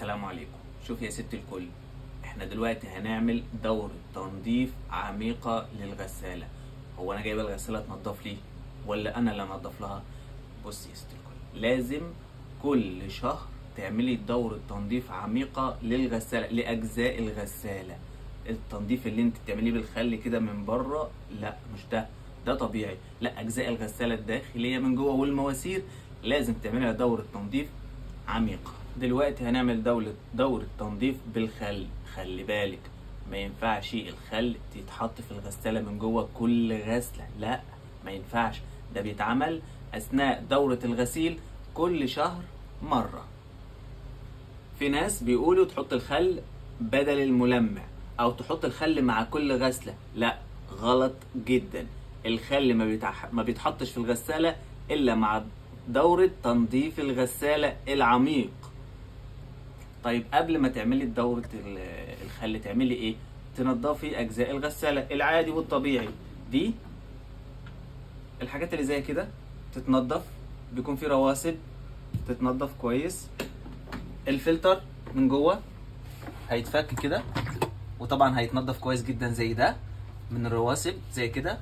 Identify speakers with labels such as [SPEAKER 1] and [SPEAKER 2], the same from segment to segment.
[SPEAKER 1] السلام عليكم. شوف يا ست الكل، احنا دلوقتي هنعمل دورة تنظيف عميقة للغسالة. هو انا جايبه الغسالة تنضف لي ولا انا اللي انضف لها؟ بص يا ست الكل، لازم كل شهر تعملي دورة تنظيف عميقة للغسالة، لأجزاء الغسالة. التنظيف اللي انت بتعمليه بالخل كده من بره لا، مش ده طبيعي. لا، أجزاء الغسالة الداخلية من جوه والمواسير لازم تعملها دورة تنظيف عميقة. دلوقتي هنعمل دورة تنظيف بالخل. خلي بالك، ما ينفعش الخل يتحط في الغسالة من جوه كل غسلة، لا ما ينفعش. ده بيتعمل أثناء دورة الغسيل كل شهر مرة. في ناس بيقولوا تحط الخل بدل الملمع أو تحط الخل مع كل غسلة، لا غلط جدا. الخل ما بيتحطش في الغسالة إلا مع دورة تنظيف الغسالة العميق. طيب قبل ما تعملي دورة الخل تعملي ايه؟ تنضفي اجزاء الغسالة العادي والطبيعي. دي الحاجات اللي زي كده تتنضف، بيكون في رواسب تتنضف كويس. الفلتر من جوه هيتفك كده، وطبعا هيتنضف كويس جدا زي ده من الرواسب زي كده.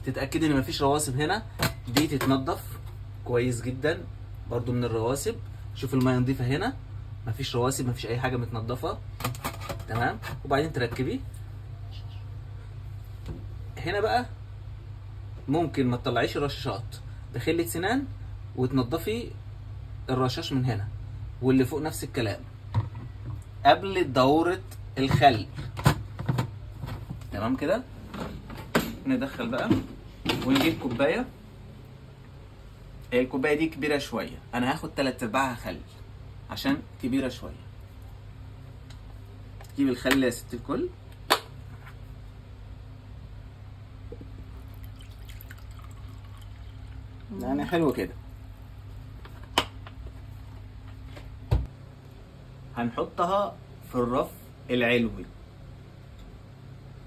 [SPEAKER 1] تتأكدي ان مفيش رواسب هنا، دي تتنضف كويس جدا برضو من الرواسب. شوف المية نضيفة هنا، مفيش رواسب، مفيش اي حاجة متنضفة، تمام. وبعدين تركبي هنا بقى. ممكن ما تطلعيش الرشاشات بخلة سنان وتنضفي الرشاش من هنا، واللي فوق نفس الكلام قبل دورة الخل، تمام كده. ندخل بقى ونجيب كوباية. الكوباية دي كبيرة شوية، انا هاخد 3/4 خل عشان كبيرة شوية. جيب الخل يا ست الكل، يعني حلو كده. هنحطها في الرف العلوي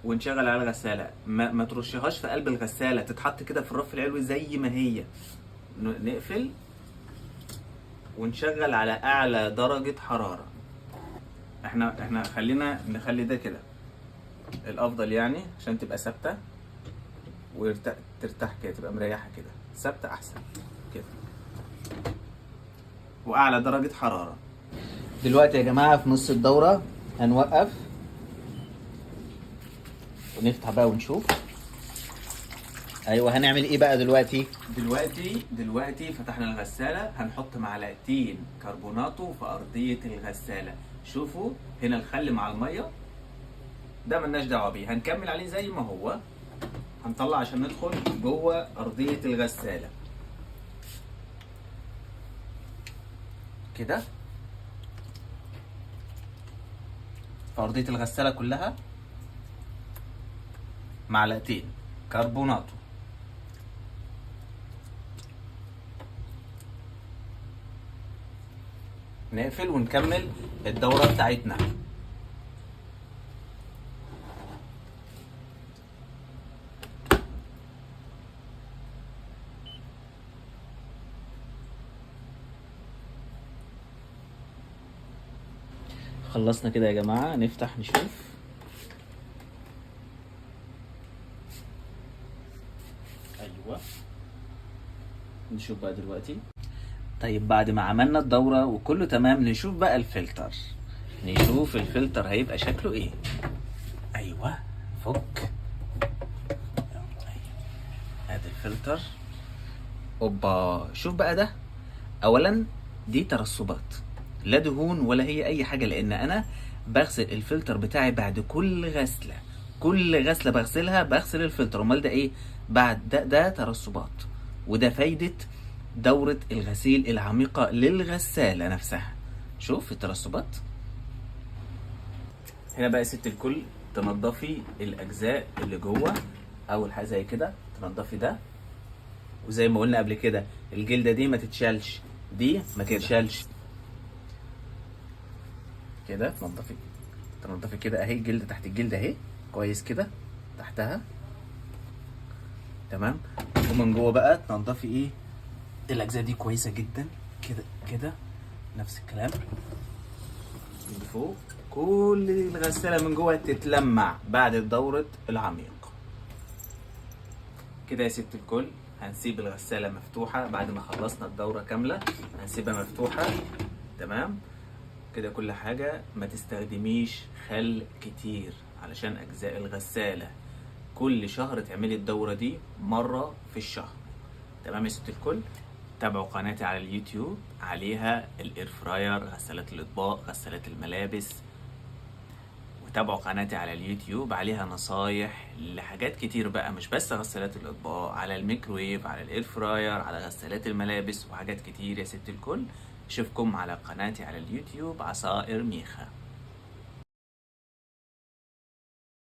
[SPEAKER 1] ونشغل على الغسالة. ما ترشيهاش في قلب الغسالة، تتحط كده في الرف العلوي زي ما هي. نقفل ونشغل على اعلى درجة حرارة. احنا خلينا نخلي ده كده الافضل، يعني عشان تبقى ثابتة وترتاح كده، تبقى مريحة كده، ثابتة احسن كده، واعلى درجة حرارة. دلوقتي يا جماعة في نص الدورة هنوقف ونفتح بقى ونشوف. ايوه، هنعمل ايه بقى دلوقتي؟ دلوقتي فتحنا الغسالة، هنحط معلقتين كربوناتو في ارضية الغسالة. شوفوا هنا الخل مع المية ده ملناش دعوة بيه، هنكمل عليه زي ما هو. هنطلع عشان ندخل جوه ارضية الغسالة كده. في ارضية الغسالة كلها معلقتين كربوناتو. نقفل ونكمل الدورة بتاعتنا. خلصنا كده يا جماعة، نفتح نشوف. ايوه، نشوف بقى دلوقتي. طيب بعد ما عملنا الدورة وكله تمام، نشوف بقى الفلتر. نشوف الفلتر هيبقى شكله ايه. ايوه، فك. ادي الفلتر. اوبا، شوف بقى ده. اولا دي ترسبات، لا دهون ولا هي اي حاجة، لان انا بغسل الفلتر بتاعي بعد كل غسلة. كل غسلة بغسلها بغسل الفلتر. امال ده ايه؟ بعد ده ترسبات. وده فايدة دورة الغسيل العميقة للغسالة نفسها. شوف الترسبات. هنا بقى يا ست الكل تنضفي الأجزاء اللي جوه. أول حاجة زي كده تنضفي ده، وزي ما قلنا قبل كده الجلدة دي ما تتشالش، دي ما تتشالش كده. تنضفي كده اهي، الجلد تحت الجلد اهي كويس كده تحتها، تمام. ومن جوه بقى تنضفي ايه الاجزاء دي كويسه جدا كده كده، نفس الكلام. من فوق، كل الغسالة من جوه تتلمع بعد دورة العميق. كده يا ست الكل هنسيب الغسالة مفتوحة بعد ما خلصنا الدورة كاملة، هنسيبها مفتوحة. تمام كده كل حاجة. ما تستخدميش خل كتير علشان أجزاء الغسالة. كل شهر تعملي الدورة دي مرة في الشهر. تمام يا ست الكل. تابعوا قناتي على اليوتيوب، عليها الاير فراير، غسالات الاطباق، غسالات الملابس. وتابعوا قناتي على اليوتيوب، عليها نصايح لحاجات كتير بقى، مش بس غسالات الاطباق، على الميكرويف، على الاير فراير، على غسالات الملابس، وحاجات كتير يا ست الكل. اشوفكم على قناتي على اليوتيوب عصائر ميخا.